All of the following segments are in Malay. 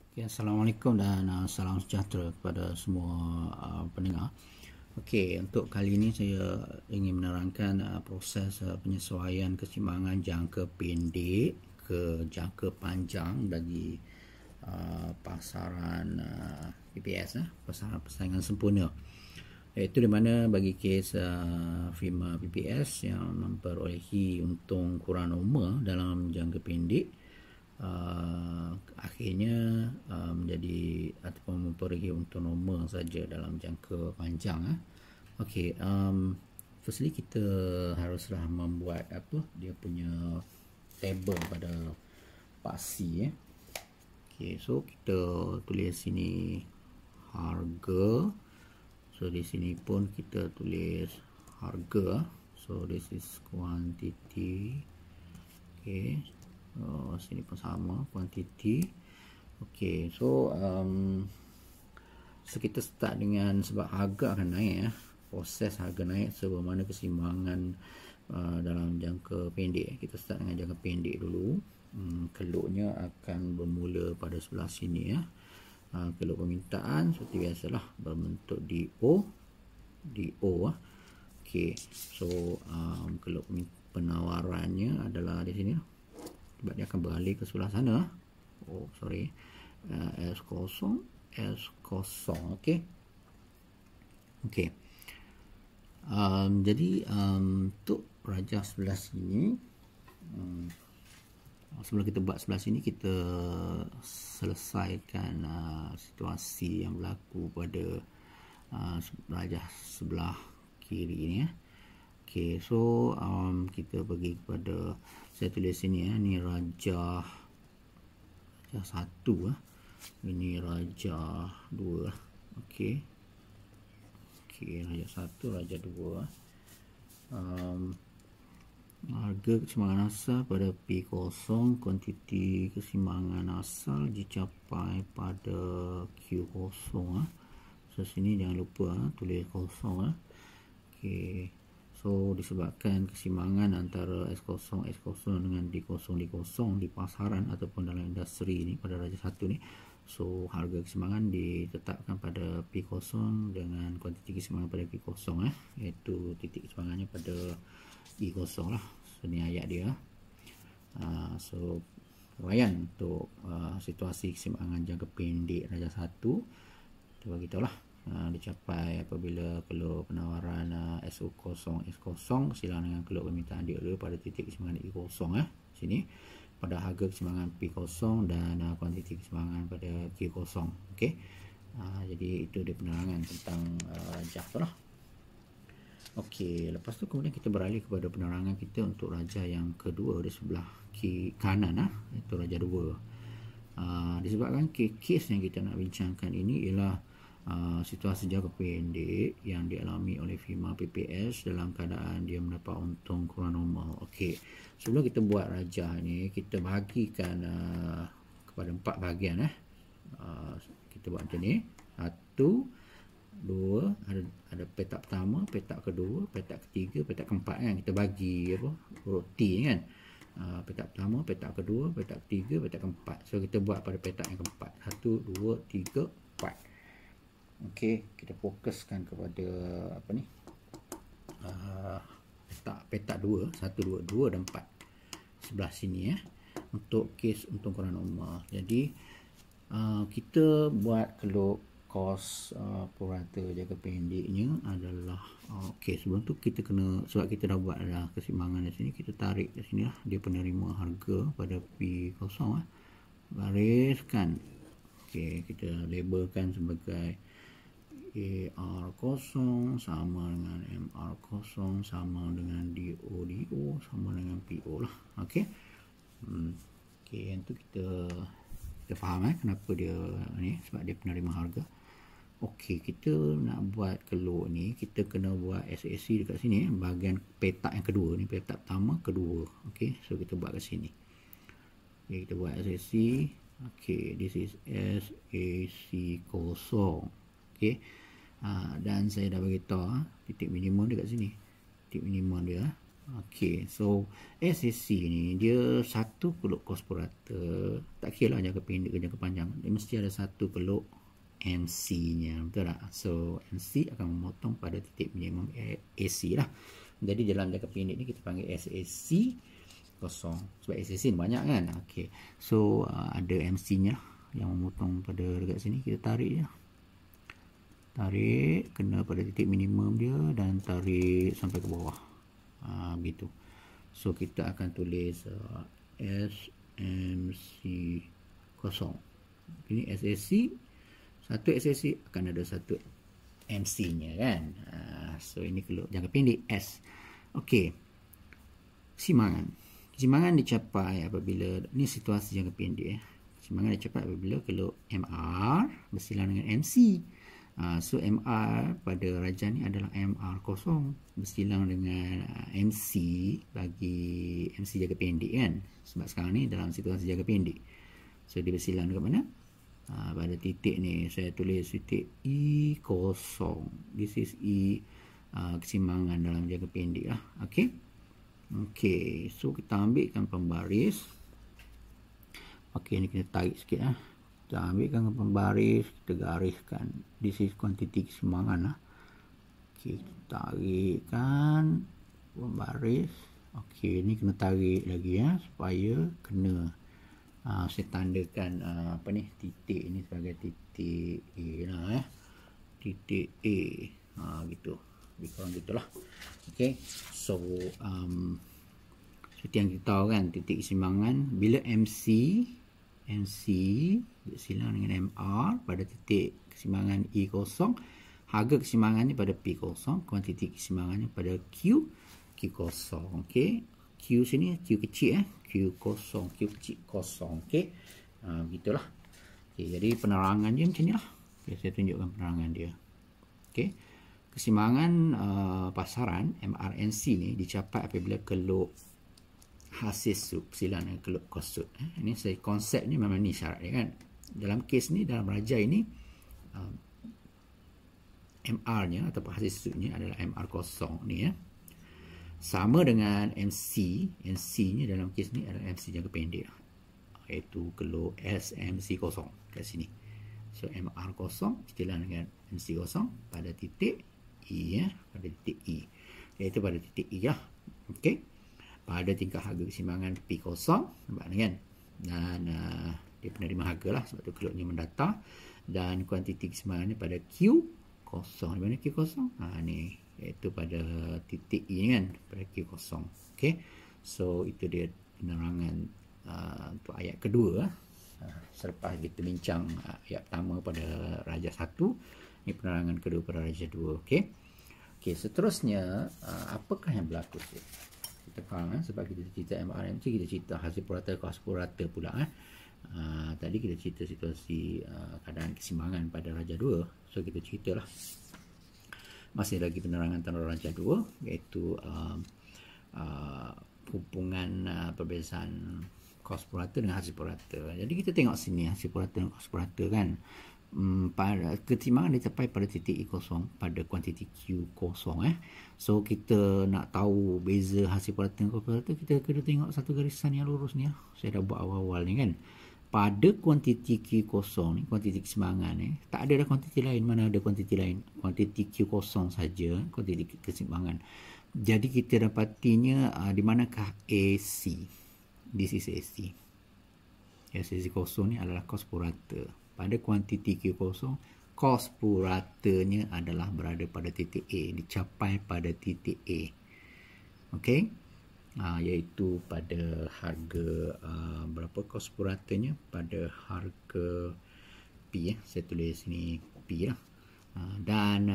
Okay, Assalamualaikum dan salam sejahtera kepada semua pendengar. Okey, untuk kali ini saya ingin menerangkan proses penyesuaian keseimbangan jangka pendek ke jangka panjang bagi pasaran PPS, pasaran persaingan sempurna. Iaitu di mana bagi kes firma PPS yang memperolehi untung kurang normal dalam jangka pendek, akhirnya menjadi ataupun memperolehi untung normal saja dalam jangka panjang. Okey, firstly kita haruslah membuat dia punya table pada pasi. Okey, so kita tulis sini harga. So di sini pun kita tulis harga. So this is quantity. Okay, sini pun sama quantity. Okay, so kita start dengan sebab harga akan naik proses harga naik sebab mana keseimbangan dalam jangka pendek. Kita start dengan jangka pendek dulu. Keluknya akan bermula pada sebelah sini keluk permintaan seperti biasalah berbentuk DO. Okey, so keluk penawarannya adalah di sini sebab dia akan beralih ke sebelah sana. S0 okey. Jadi untuk rajah sebelah sini, sebelum kita buat sebelah sini, kita selesaikan situasi yang berlaku pada rajah sebelah kiri ni. Okey, so kita pergi kepada, saya tulis sini ni rajah 1, ini rajah 2. Okey, rajah 1, rajah 2. Harga keseimbangan asal pada P0, kuantiti keseimbangan asal dicapai pada Q0. So sini jangan lupa tulis kosong. Okey, so disebabkan keseimbangan antara S0 dengan D0 di pasaran ataupun dalam industri ni pada rajah 1 ni, so harga keseimbangan ditetapkan pada P0 dengan kuantiti keseimbangan pada Q0 iaitu titik keseimbangannya pada I0 lah. So ni ayat dia. So uraian untuk situasi keseimbangan jangka pendek rajah 1 kita bagi tahu lah dicapai apabila keluk penawaran SO0 S0 silang dengan keluk permintaan dia pada titik keseimbangan I0 sini pada harga keseimbangan P0 dan kuantiti keseimbangan pada Q0. Okey, jadi itu dia penerangan tentang rajah tu lah. Okey, lepas tu kemudian kita beralih kepada penerangan kita untuk rajah yang kedua di sebelah kanan itu rajah 2. Disebabkan kes yang kita nak bincangkan ini ialah situasi jangka pendek yang dialami oleh firma PPS dalam keadaan dia mendapat untung kurang normal. Okey, sebelum kita buat rajah ni, kita bahagikan kepada 4 bahagian. Kita buat macam ni. 1, 2, ada petak pertama, petak kedua, petak ketiga, petak keempat kan. Kita bagi huruf T kan. Petak pertama, petak kedua, petak ketiga, petak keempat. So kita buat pada petak yang keempat. 1, 2, 3, 4. Okey, kita fokuskan kepada petak 2, 1, 2, 2 dan 4 sebelah sini untuk kes untung kurang normal. Jadi kita buat keluk kos purata jangka pendeknya adalah okey, sebelum tu kita kena, sebab kita dah buat dah keseimbangan di sini, kita tarik di sini dia penerima harga pada P0 bariskan. Okey, kita labelkan sebagai AR0 sama dengan MR0 sama dengan DO sama dengan PO lah. Okey. Okey, yang tu kita faham kenapa dia ni, sebab dia penerima harga. Okey, kita nak buat keluk ni, kita kena buat SAC dekat sini bahagian petak yang kedua ni, petak pertama, kedua. Okey, so kita buat kat sini. Okey, kita buat SAC. Okey, this is SAC kosong. Okey, dan saya dah beritahu titik minimum dia kat sini, titik minimum dia Okey, so SAC ni dia satu peluk kos purata. Tak kira lah jangka pendek ke jangka panjang. Dia mesti ada satu peluk MC-nya. Betul tak? So, MC akan memotong pada titik minimum AC lah. Jadi dalam jangka pendek ni kita panggil SAC kosong. Sebab SAC ni banyak kan? Okey. So, ada MC-nya lah yang memotong pada dekat sini. Kita tarik je. Tarik, kena pada titik minimum dia dan tarik sampai ke bawah. Gitu. So kita akan tulis SMC kosong. Ini SAC, satu SAC akan ada satu MC-nya kan. So ini keluk jangka pendek S. Okey. Keseimbangan dicapai apabila ni situasi jangka pendek. Keseimbangan dicapai apabila keluk MR bersilang dengan MC. So MR pada rajah ni adalah MR kosong bersilang dengan MC bagi MC jangka pendek kan. Sebab sekarang ni dalam situasi jangka pendek. So dia bersilang dekat mana? Pada titik ni saya tulis titik E kosong. This is E keseimbangan dalam jangka pendek lah. Okey. Okey, so kita ambilkan pembaris. Okey, ni kita tarik sikit lah. Kita ambilkan pembaris, kita gariskan. This is kuantiti keseimbangan lah. Okey, kita tarikkan pembaris. Okey, ni kena tarik lagi ya, supaya kena. Saya tandakan apa ni, titik ni sebagai titik A lah ya. Titik A. Gitu. Lebih kurang gitulah. Okey. So seperti yang kita tahu kan, titik keseimbangan bila MC bersilang dengan MR pada titik keseimbangan E kosong, harga keseimbangannya pada P kosong, kuantiti keseimbangannya pada Q kosong. Okey, Q sini Q kecil Q kosong, Q kecil kosong. Okey, begitulah. Okey, jadi penerangan dia macam nilah. Okay, saya tunjukkan penerangan dia. Okey, keseimbangan pasaran MRNC ni dicapai apabila keluk hasil sub bersilang dengan keluk kos sub. Ini saya konsep ni memang ni syarat dia kan. Dalam kes ni, dalam rajai ni MR-nya ataupun hasil subnya adalah MR kosong ni ya. Sama dengan MC-nya dalam kes ni adalah MC jangka pendek, iaitu keluk SMC kosong kat sini. So MR kosong bersilang dengan MC kosong pada titik E ya, pada titik E, iaitu pada titik E lah. Okey, pada tingkah harga keseimbangan P kosong, nampak kan? Dan dia penerima harga lah, sebab tu keluknya mendata. Dan kuantiti keseimbangannya pada Q kosong. Di mana Q kosong? Ni, iaitu pada titik E ni kan, pada Q kosong. Okey, so itu dia penerangan untuk ayat kedua. Selepas kita bincang ayat pertama pada rajah 1, ini penerangan kedua pada rajah 2. Okey. Okey, seterusnya apakah yang berlaku? Kita faham sebab kita cerita MRMC, kita cerita hasil purata, kos purata pula tadi kita cerita situasi keadaan keseimbangan pada rajah 2. So kita ceritalah masih lagi penerangan tentang rajah 2, iaitu hubungan perbezaan kos purata dengan hasil purata. Jadi kita tengok sini hasil purata dan kos purata kan. Pada keseimbangan dicapai pada titik E kosong pada kuantiti Q kosong So kita nak tahu beza hasil purata dan kos purata, kita kena tengok satu garisan yang lurus ni Saya dah buat awal-awal ni kan. Pada kuantiti Q kosong ni, kuantiti keseimbangan ni, tak ada kuantiti lain. Mana ada kuantiti lain? Kuantiti Q kosong saja, kuantiti keseimbangan. Jadi kita dapatinya di manakah AC? This is AC. AC kosong ni adalah kos purata. Pada kuantiti Q kosong, kos puratanya adalah berada pada titik A, dicapai pada titik A. Okey, iaitu pada harga berapa kos puratanya? Pada harga P saya tulis sini P lah. Dan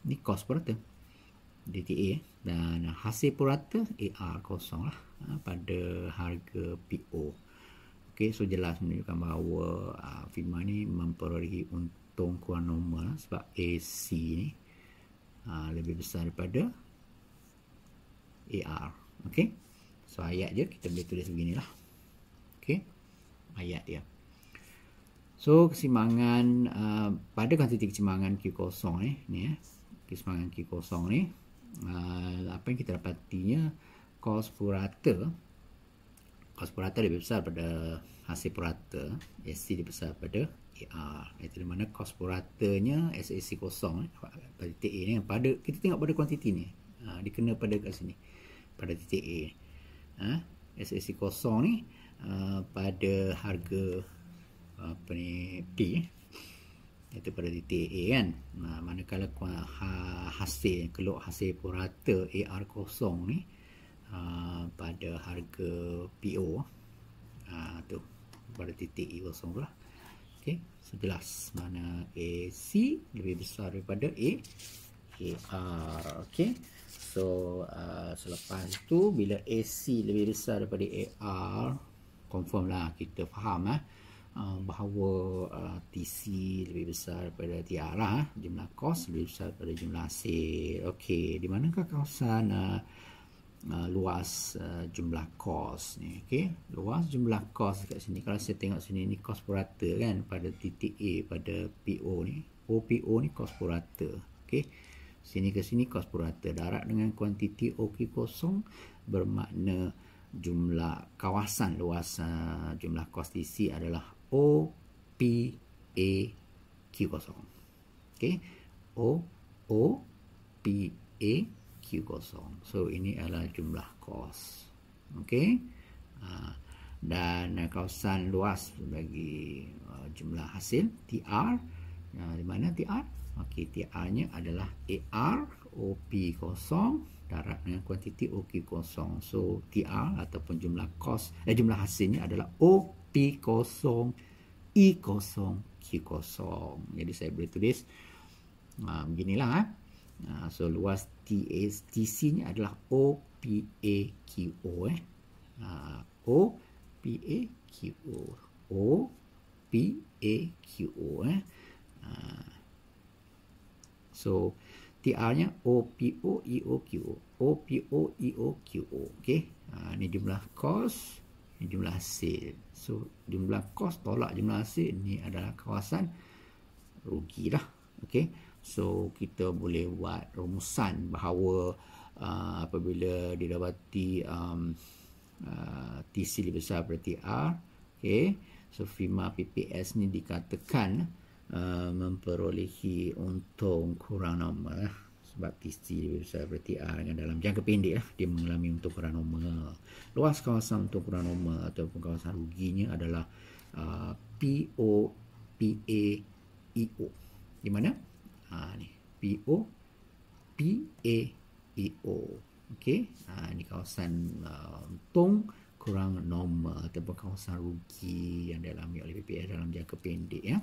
ni kos purata titik A, dan hasil purata AR kosong lah pada harga PO. Okey, so jelas menunjukkan bahawa firma ni memperolehi untung kurang normal sebab AC ni lebih besar daripada AR. Okey, so ayat je kita boleh tulis beginilah. Okey, ayat dia. So keseimbangan pada kuantiti keseimbangan Q kosong ni keseimbangan Q kosong ni apa yang kita dapatinya kos purata lebih besar pada hasil purata, SC lebih besar pada AR. Itu di mana kos puratanya SAC kosong pada titik A ni, pada kita tengok pada kuantiti ni, dikena pada kat sini pada titik A. SAC kosong ni pada harga apa ni P, itu pada titik A kan. Manakala hasil keluar hasil purata AR kosong ni pada harga PO tu pada titik E kosong pula. Okey, so jelas mana AC lebih besar daripada AR. Okey, so selepas itu bila AC lebih besar daripada AR, confirm lah, kita faham bahawa TC lebih besar daripada TR lah, jumlah kos lebih besar daripada jumlah hasil. Okey, di manakah kawasan luas jumlah kos ni? Okey, luas jumlah kos kat sini, kalau saya tengok sini ni kos purata kan pada titik A pada PO ni, OPO ni kos purata. Okey, sini ke sini kos purata, darab dengan kuantiti OK kosong bermakna jumlah kawasan luas jumlah kos TC adalah OPAQ kosong. Okey, OPAQ kosong. So ini adalah jumlah kos. Okey, dan kawasan luas bagi jumlah hasil TR, di mana TR? Okey, TR nya adalah AR OP kosong darab dengan kuantiti OK kosong. So TR ataupun jumlah kos jumlah hasilnya adalah OP kosong I kosong Q kosong. Jadi saya boleh tulis beginilah. So luas TC nya adalah OPAQO OPAQO OPAQO so TR nya OPO IOQO OPO IOQO. Okey, ni jumlah kos, ni jumlah hasil. So jumlah kos tolak jumlah hasil, ni adalah kawasan rugi lah. Okey, so kita boleh buat rumusan bahawa apabila didapati TC lebih besar daripada TR, okey, so firma PPS ni dikatakan memperolehi untung kurang normal sebab TC lebih besar daripada TR dengan dalam jangka pendek lah dia mengalami untung kurang normal. Luas kawasan untung kurang normal ataupun kawasan ruginya adalah PO PA EO. Di mana? Ni PO PA EO. Okey, ni kawasan untung kurang normal ataupun kawasan rugi yang dialami oleh PPS dalam jangka pendek ya.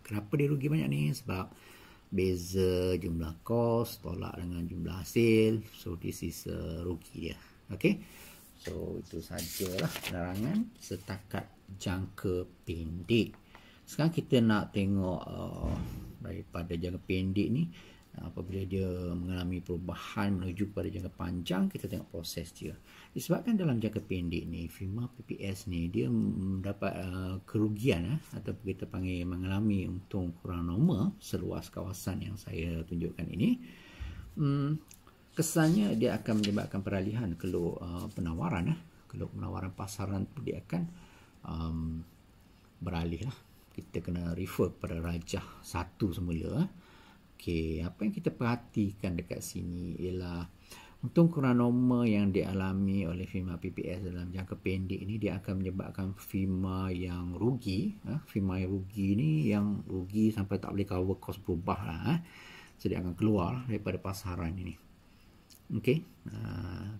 Kenapa dia rugi banyak ni? Sebab beza jumlah kos tolak dengan jumlah hasil. So this is rugi dia. Okey, so itu sajalah penerangan setakat jangka pendek. Sekarang kita nak tengok daripada jangka pendek ni, apabila dia mengalami perubahan menuju kepada jangka panjang, kita tengok proses dia. Disebabkan dalam jangka pendek ni, firma PPS ni dia mendapat kerugian atau kita panggil mengalami untung kurang normal seluas kawasan yang saya tunjukkan ini. Kesannya dia akan menyebabkan peralihan keluk penawaran. Keluk penawaran pasaran tu dia akan beralih lah. Kita kena refer pada rajah satu semula. Okey, apa yang kita perhatikan dekat sini ialah untung kurang normal yang dialami oleh firma PPS dalam jangka pendek ini, dia akan menyebabkan firma yang rugi. Firma yang rugi ni yang rugi sampai tak boleh cover kos berubah lah. So dia akan keluar daripada pasaran ini. Okey,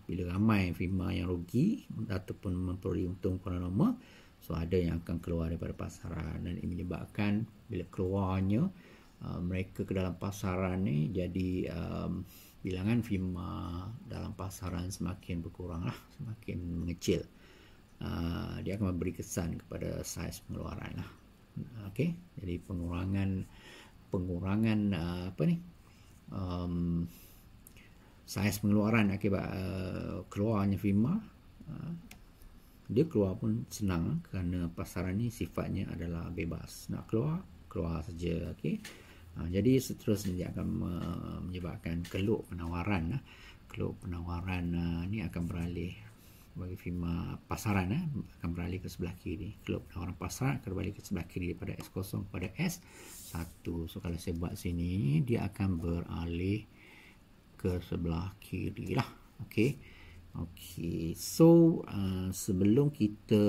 bila ramai firma yang rugi ataupun memperoleh untung kurang normal, so ada yang akan keluar daripada pasaran, dan ini menyebabkan bila keluarnya mereka ke dalam pasaran ni, jadi bilangan firma dalam pasaran semakin berkurang lah, semakin mengecil. Dia akan memberi kesan kepada saiz pengeluaran lah. Okey, jadi pengurangan saiz pengeluaran akibat keluarnya firma. Dia keluar pun senang kerana pasaran ni sifatnya adalah bebas, nak keluar saja. Okey, jadi seterusnya dia akan menyebabkan keluk penawaran. Keluk penawaran ni akan beralih bagi firma pasaran akan beralih ke sebelah kiri. Keluk penawaran pasaran akan beralih ke sebelah kiri daripada S0 kepada S1. So kalau saya buat sini, dia akan beralih ke sebelah kiri lah. Okey. So sebelum kita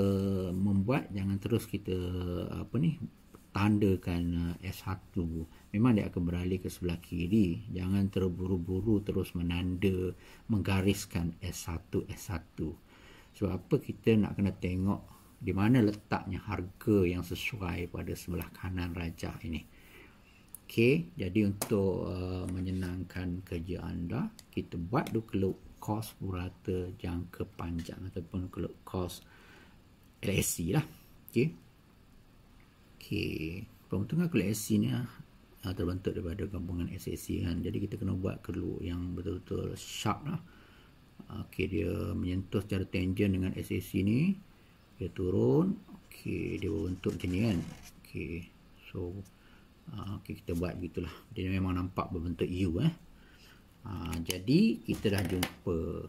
membuat, jangan terus kita tandakan S1. Memang dia akan beralih ke sebelah kiri. Jangan terburu-buru terus menggariskan S1. Sebab apa, kita nak kena tengok di mana letaknya harga yang sesuai pada sebelah kanan rajah ini. Okey, jadi untuk menyenangkan kerja anda, kita buat dulu keluk kos purata jangka panjang ataupun keluk kos LSC lah. Okey. Peruntungan keluk LSC ni terbentuk daripada gabungan SSC kan. Jadi kita kena buat keluk yang betul-betul sharp lah. Okey, dia menyentuh secara tangent dengan SSC ni. Dia turun. Okey, dia berbentuk macam ni kan. Okey. So kita buat begitulah. Dia memang nampak berbentuk U jadi kita dah jumpa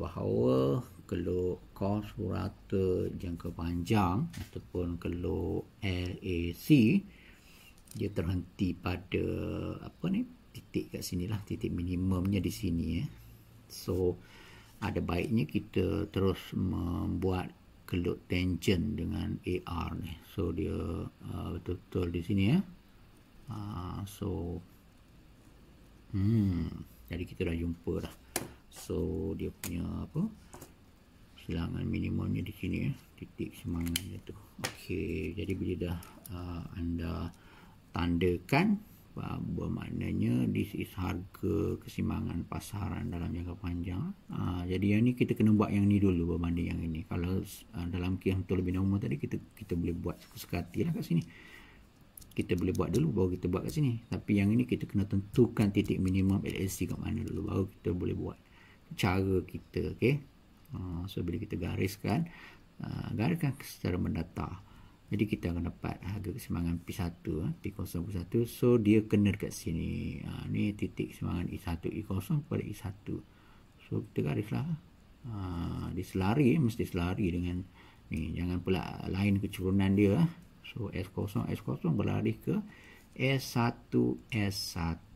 bahawa keluk kos purata jangka panjang ataupun keluk LAC, dia terhenti pada titik kat sini lah, titik minimumnya di sini So ada baiknya kita terus membuat keluk tangent dengan AR ni. So dia betul-betul di sini jadi kita dah jumpa dah. So dia punya silangan minimumnya di sini titik semangatnya tu. Okey, jadi bila dah anda tandakan, bermaknanya this is harga keseimbangan pasaran dalam jangka panjang. Jadi yang ni kita kena buat yang ni dulu berbanding yang ini. Kalau dalam kes untuk lebih normal tadi, kita boleh buat sekali lah kat sini. Kita boleh buat dulu baru kita buat kat sini. Tapi yang ini kita kena tentukan titik minimum LSC kat mana dulu baru kita boleh buat. Cara kita, okey. So bila kita gariskan secara mendatar. Jadi kita akan dapat harga keseimbangan P1, P0 P1. So dia kena dekat sini. Ni titik keseimbangan I1 I0 kepada I1. So kita garislah. Dia selari, mesti selari dengan ni. Jangan pula lain kecurunan dia. So S0 berlari ke S1.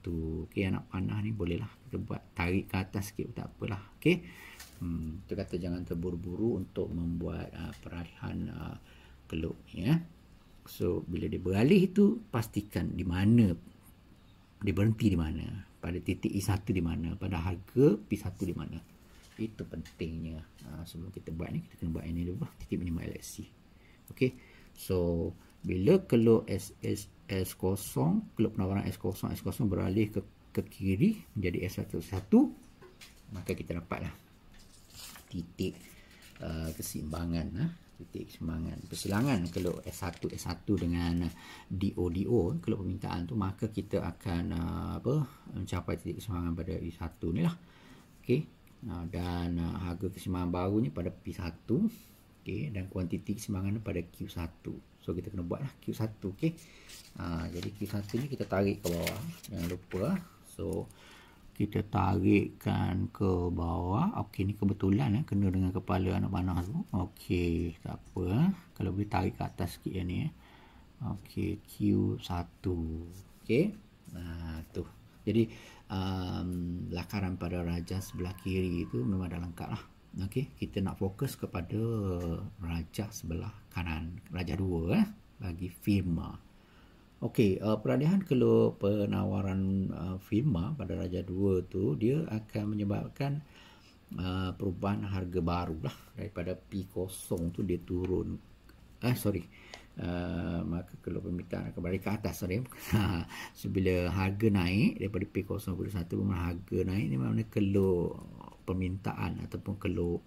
Okey, anak panah ni bolehlah kita buat tarik ke atas sikit pun tak apalah. Okey. Kita kata jangan terburu-buru untuk membuat peralihan keluk ni So bila dia beralih tu, pastikan di mana dia berhenti, di mana, pada titik I1 di mana, pada harga P1 di mana. Itu pentingnya. Sebelum kita buat ni, kita kena buat ini dulu, titik minimum LSC. Okey. So bila keluk S0, keluk penawaran S0 beralih ke kiri menjadi S1, maka kita dapatlah titik keseimbangan, titik keseimbangan persilangan keluk S1 dengan DO, keluk permintaan tu, maka kita akan mencapai titik keseimbangan pada I1 ni lah. Okey. Dan harga keseimbangan barunya pada P1. Okey, dan kuantiti keseimbangan pada Q1. So kita kena buatlah Q1. Okey. Jadi Q1 ni kita tarik ke bawah, jangan lupa. So kita tarikkan ke bawah. Okey, ni kebetulan kena dengan kepala anak panah tu. Okey, tak apa. Kalau boleh tarik ke atas sikit yang ni. Okey, Q1. Okey. Tu. Jadi lakaran pada rajah sebelah kiri itu memang dah lengkap lah. Okey, kita nak fokus kepada rajah sebelah kanan, rajah 2 bagi firma. Okey, peralihan keluk penawaran firma pada rajah 2 tu, dia akan menyebabkan perubahan harga baru lah. Daripada P0 tu dia turun. Maka keluk permintaan akan balik ke atas. So bila harga naik daripada P0 ke 1, harga naik ni maknanya keluk permintaan ataupun keluk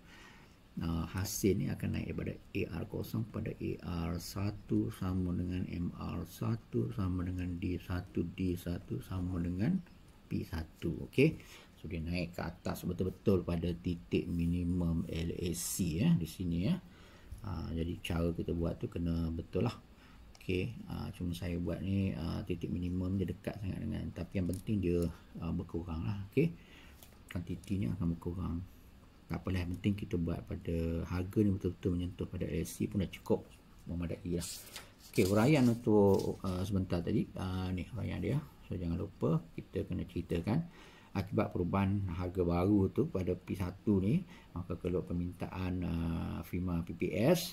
hasil ni akan naik daripada AR0 pada AR1 sama dengan MR1 sama dengan D1 sama dengan P1. Okey. So dia naik ke atas betul-betul pada titik minimum LAC di sini jadi cara kita buat tu kena betul lah. Okey. Cuma saya buat ni titik minimum dia dekat sangat dengan, tapi yang penting dia berkurang lah. Okey. kuantitinya akan berkurang. Tak apalah, yang penting kita buat pada harga ni betul-betul menyentuh pada LHC pun dah cukup memadai lah. Okey, huraian untuk sebentar tadi, ni huraian dia. So jangan lupa kita kena ceritakan akibat perubahan harga baru tu pada P1 ni, maka kalau permintaan firma PPS,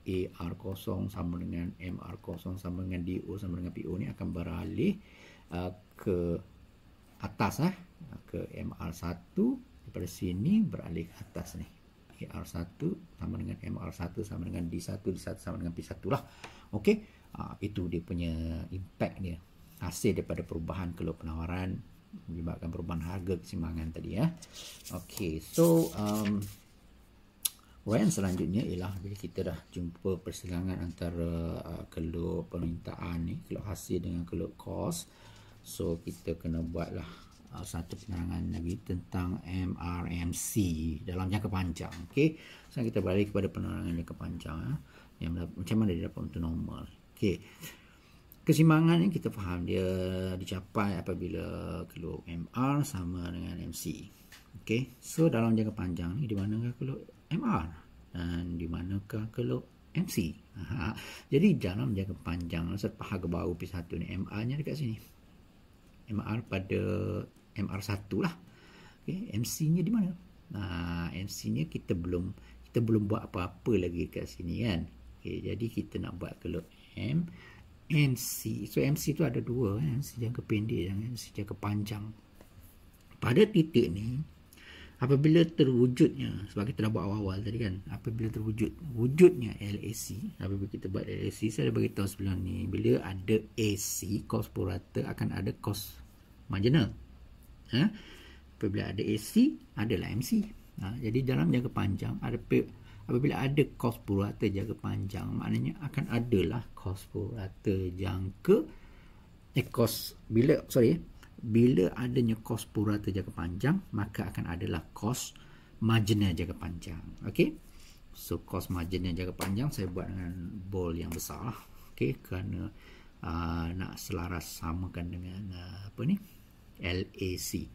AR0 sama dengan MR0 sama dengan DO sama dengan PO ni akan beralih ke atas, ke MR1. Daripada sini beralih ke atas ni, AR1 sama dengan MR1 sama dengan D1, D1 sama dengan P1 lah. Okey, itu dia punya impact dia, hasil daripada perubahan keluk penawaran menyebabkan perubahan harga keseimbangan tadi ya. Okey, so huraian selanjutnya ialah bila kita dah jumpa persilangan antara keluk permintaan ni, keluk hasil dengan keluk kos. So kita kena buatlah satu penerangan lagi tentang MRMC dalam jangka panjang. Okey, sekarang kita balik kepada penerangan jangka panjang yang macam mana dia dapat untuk normal. Okey, keseimbangan ni kita faham dia dicapai apabila keluk MR sama dengan MC. Okey, so dalam jangka panjang ni di manakah keluk MR dan di manakah keluk MC? Jadi dalam jangka panjang selepas harga baru P1 ni, MR nya dekat sini, MR pada MR1 lah. Okay, MC nya di mana? MC nya kita belum buat apa-apa lagi dekat sini kan. Okay, jadi kita nak buat keluk MC. So MC tu ada dua, MC jangka pendek dan MC jangka panjang. Pada titik ni, apabila terwujudnya, sebab kita dah buat awal-awal tadi kan, apabila wujudnya LAC, apabila kita buat LAC, saya dah beritahu sebelum ni, bila ada AC, cost per rata, akan ada cost marginal. Apabila ada AC, adalah MC. Jadi dalam jangka panjang, apabila ada cost per rata jangka panjang, maknanya akan adalah cost per rata jangka bila adanya cost per rata jangka panjang, maka akan adalah cost marginal jangka panjang. Okey, so cost marginal jangka panjang saya buat dengan bold yang besar, okey, kerana nak selaras samakan dengan LAC.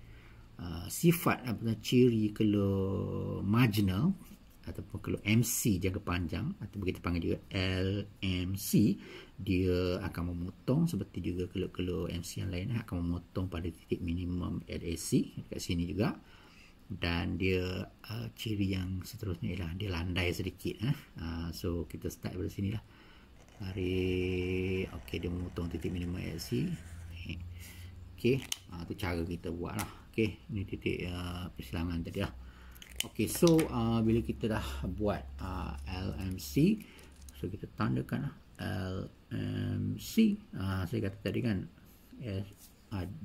Sifat ciri kalau marginal ataupun kalau MC jangka panjang atau kita panggil juga LMC, dia akan memotong seperti juga kalau MC yang lain akan memotong pada titik minimum LAC dekat sini juga. Dan dia ciri yang seterusnya ialah dia landai sedikit. So kita start dari sini lah. Okey, dia memotong titik minimum LAC. Okey, tu cara kita buat lah. Okey, ini titik persilangan tadi lah. Okey, so bila kita dah buat LMC, so kita tandakan LMC. Saya kata tadi kan,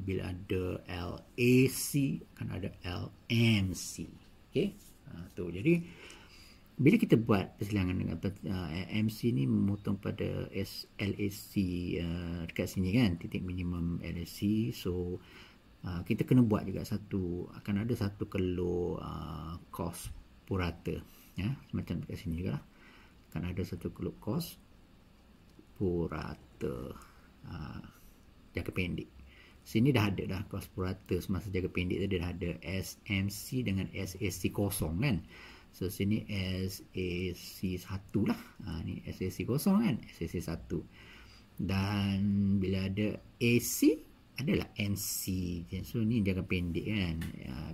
bila ada LAC akan ada LMC. Okey, tu jadi bila kita buat persilangan dengan MC ni memotong pada LAC dekat sini kan, titik minimum LAC. So kita kena buat juga akan ada satu keluk cost per rata ya, macam dekat sini juga lah. Akan ada satu keluk cost per rata jangka pendek. Sini dah ada dah cost per rata semasa jangka pendek tadi, dah ada SMC dengan SAC kosong kan. So sini SAC1 lah. Ni SAC kosong kan, SAC 1. Dan bila ada AC adalah NC. So ni jangka pendek kan.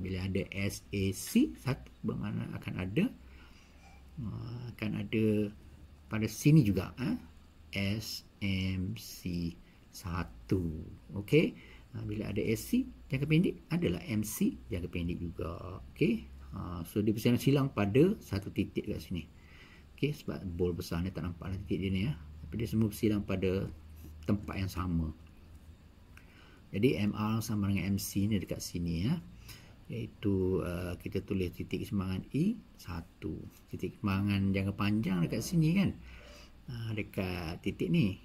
Bila ada SAC 1 bermakna akan ada pada sini juga SMC 1. Okey. Bila ada SC jangka pendek adalah MC jangka pendek juga. Okey. So dia bersilang-silang pada satu titik kat sini. Okey, sebab bold besar ni tak nampak titik dia ni ya. Tapi dia semua bersilang pada tempat yang sama. Jadi MR sama dengan MC ni dekat sini ya. Iaitu kita tulis titik keseimbangan E1. Titik keseimbangan jangka panjang dekat sini kan. Dekat titik ni.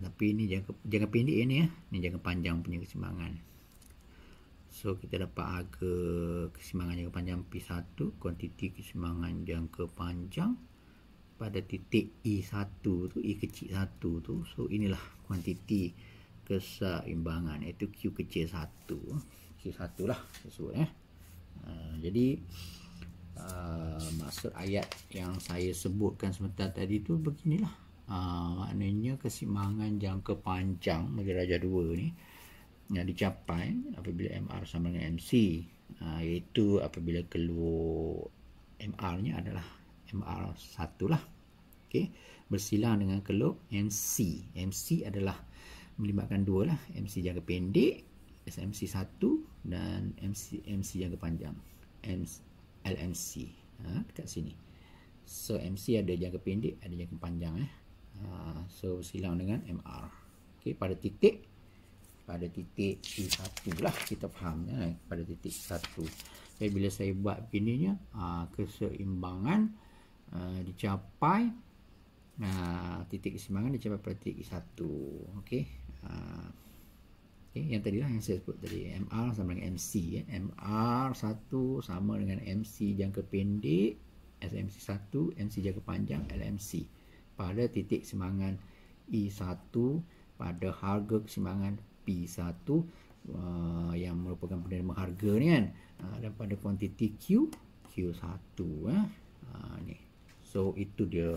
Tapi ni jangka pendek ni ya. Ni jangka panjang punya keseimbangan. So kita dapat harga keseimbangan jangka panjang P1, kuantiti keseimbangan jangka panjang pada titik E1 tu, E kecil 1 tu. So inilah kuantiti keseimbangan, iaitu Q kecil 1. Q1 lah sebut jadi maksud ayat yang saya sebutkan sebentar tadi tu beginilah. Maknanya keseimbangan jangka panjang bagi darjah 2 ni yang dicapai apabila MR sama dengan MC, iaitu apabila keluar MR-nya adalah MR1 lah. Okey, bersilang dengan keluar MC. MC adalah melibatkan dua lah, MC jangka pendek SMC1 dan MC jangka panjang LMC. Dekat sini. So MC ada jangka pendek, ada jangka panjang so bersilang dengan MR. Okey, pada titik T1 lah kita faham pada titik 1. Jadi bila saya buat begininya, keseimbangan dicapai, titik keseimbangan dicapai pada titik 1. Okey. Yang tadi lah yang saya sebut tadi, MR sama dengan MC. MR1 sama dengan MC jangka pendek SMC1, MC jangka panjang LMC pada titik keseimbangan E1 pada harga keseimbangan P1 yang merupakan penerima harga ni kan, dan pada kuantiti Q1 ni. So itu dia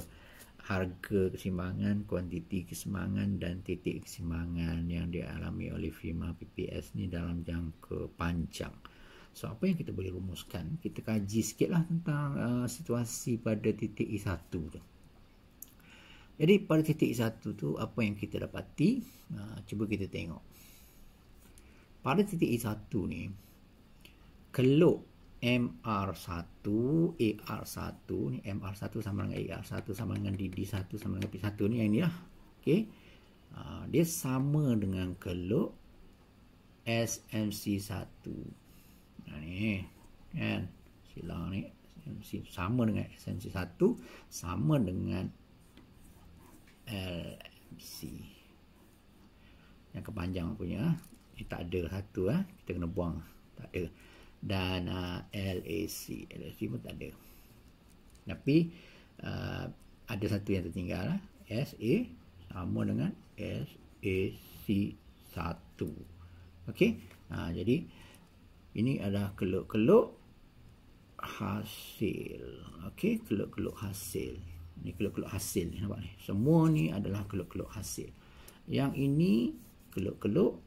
harga keseimbangan, kuantiti keseimbangan dan titik keseimbangan yang dialami oleh firma PPS ni dalam jangka panjang. So apa yang kita boleh rumuskan, kita kaji sikitlah tentang situasi pada titik E1 tu. Jadi pada titik E1 tu apa yang kita dapati, cuba kita tengok. Pada titik E1 ni, keluk MR1, AR1 ni, MR1 sama dengan AR1 sama dengan DD1 sama dengan P1 ni, yang ni lah. Okey. Dia sama dengan keluk SMC1. Ni kan, silang ni SMC sama dengan SMC1 sama dengan LMC. Yang kepanjang punya ni tak ada satu, kita kena buang, tak ada. Dan LAC pun tak ada, tapi ada satu yang tertinggal, SA sama dengan SAC1. Okey, jadi ini adalah keluk-keluk hasil. Okey, keluk-keluk hasil ni, keluk-keluk hasil ni, nampak ni, semua ni adalah keluk-keluk hasil. Yang ini keluk-keluk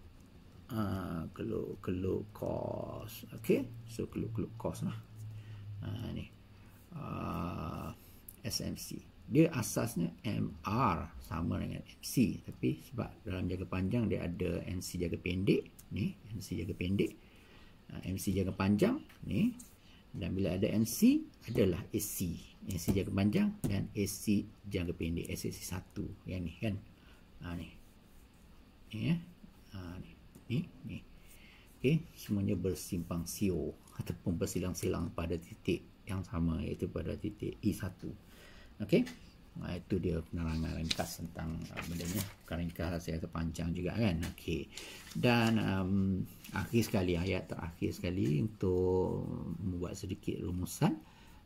keluk-keluk kos. Okey, so keluk-keluk kos lah. Ni SMC, dia asasnya MR sama dengan MC, tapi sebab dalam jangka panjang dia ada MC jangka pendek ni, MC jangka pendek, MC jangka panjang ni, dan bila ada MC adalah AC, AC jangka panjang dan AC jangka pendek, SAC1 yang ni kan. Ni ni. Okey, semuanya bersimpang siur ataupun bersilang-silang pada titik yang sama, iaitu pada titik E1. Okey, itu dia penerangan ringkas tentang benda ni. Bukan ringkas, saya terpanjang juga kan. Okey, dan akhir sekali, ayat terakhir sekali untuk membuat sedikit rumusan.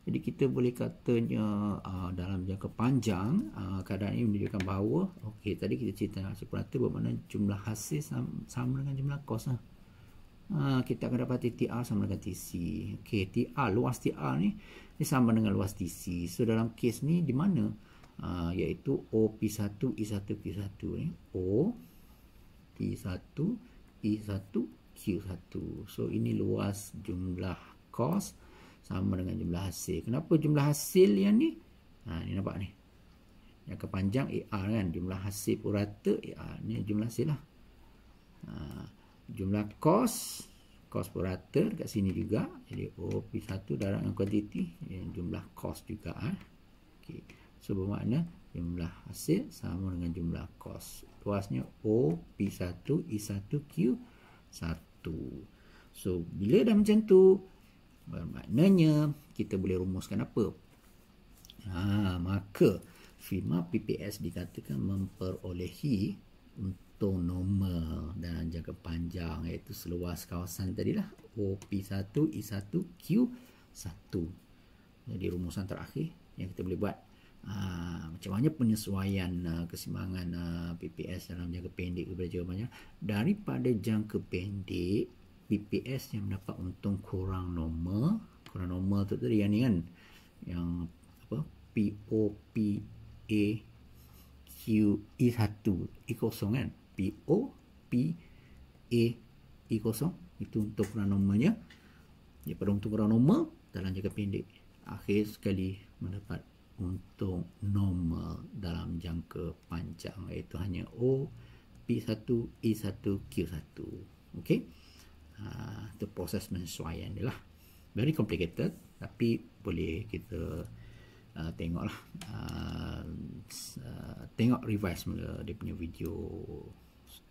Jadi kita boleh katanya dalam jangka panjang keadaan ini menunjukkan bahawa, okey, tadi kita cerita hasil purata bermakna jumlah hasil sama dengan jumlah kos lah. Kita akan dapat TR sama dengan TC. Okey, TR, luas TR ni sama dengan luas TC. So dalam kes ni di mana? Iaitu OP1 I1 Q1 ni. O P1 I1 Q1. So ini luas jumlah kos sama dengan jumlah hasil. Kenapa jumlah hasil yang ni? Ni nampak ni. Yang kepanjang AR kan, jumlah hasil purata AR. Ni jumlah hasil lah. Jumlah kos purata dekat sini juga. Jadi OP1 darab dengan kuantiti, jumlah kos juga. Okey. So bermakna jumlah hasil sama dengan jumlah kos. Luasnya OP1 I1 Q1. So bila dah macam tu, bermaknanya kita boleh rumuskan apa? Maka firma PPS dikatakan memperolehi untung normal dalam jangka panjang, iaitu seluas kawasan tadilah OP1 I1 Q1. Jadi rumusan terakhir yang kita boleh buat, macam mana penyesuaian keseimbangan PPS dalam jangka pendek kepada jangka panjang. Daripada jangka pendek PPS yang mendapat untung kurang normal. Kurang normal tu tadi yang ni kan, yang apa, POPAQE1 E0 kan, POPAE0 itu untuk kurang normalnya. Daripada untung kurang normal dalam jangka pendek, akhir sekali mendapat untung normal dalam jangka panjang, iaitu hanya OP1 E1 Q1. Okey, itu proses penyesuaian dia lah. Very complicated, tapi boleh kita tengoklah, tengok revise semula dia punya video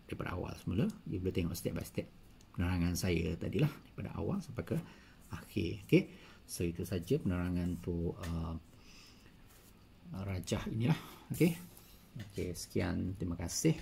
daripada awal semula. Dia boleh tengok step by step penerangan saya tadilah daripada awal sampai ke akhir. Okey, so itu saja penerangan tu rajah inilah. Okey, sekian, terima kasih.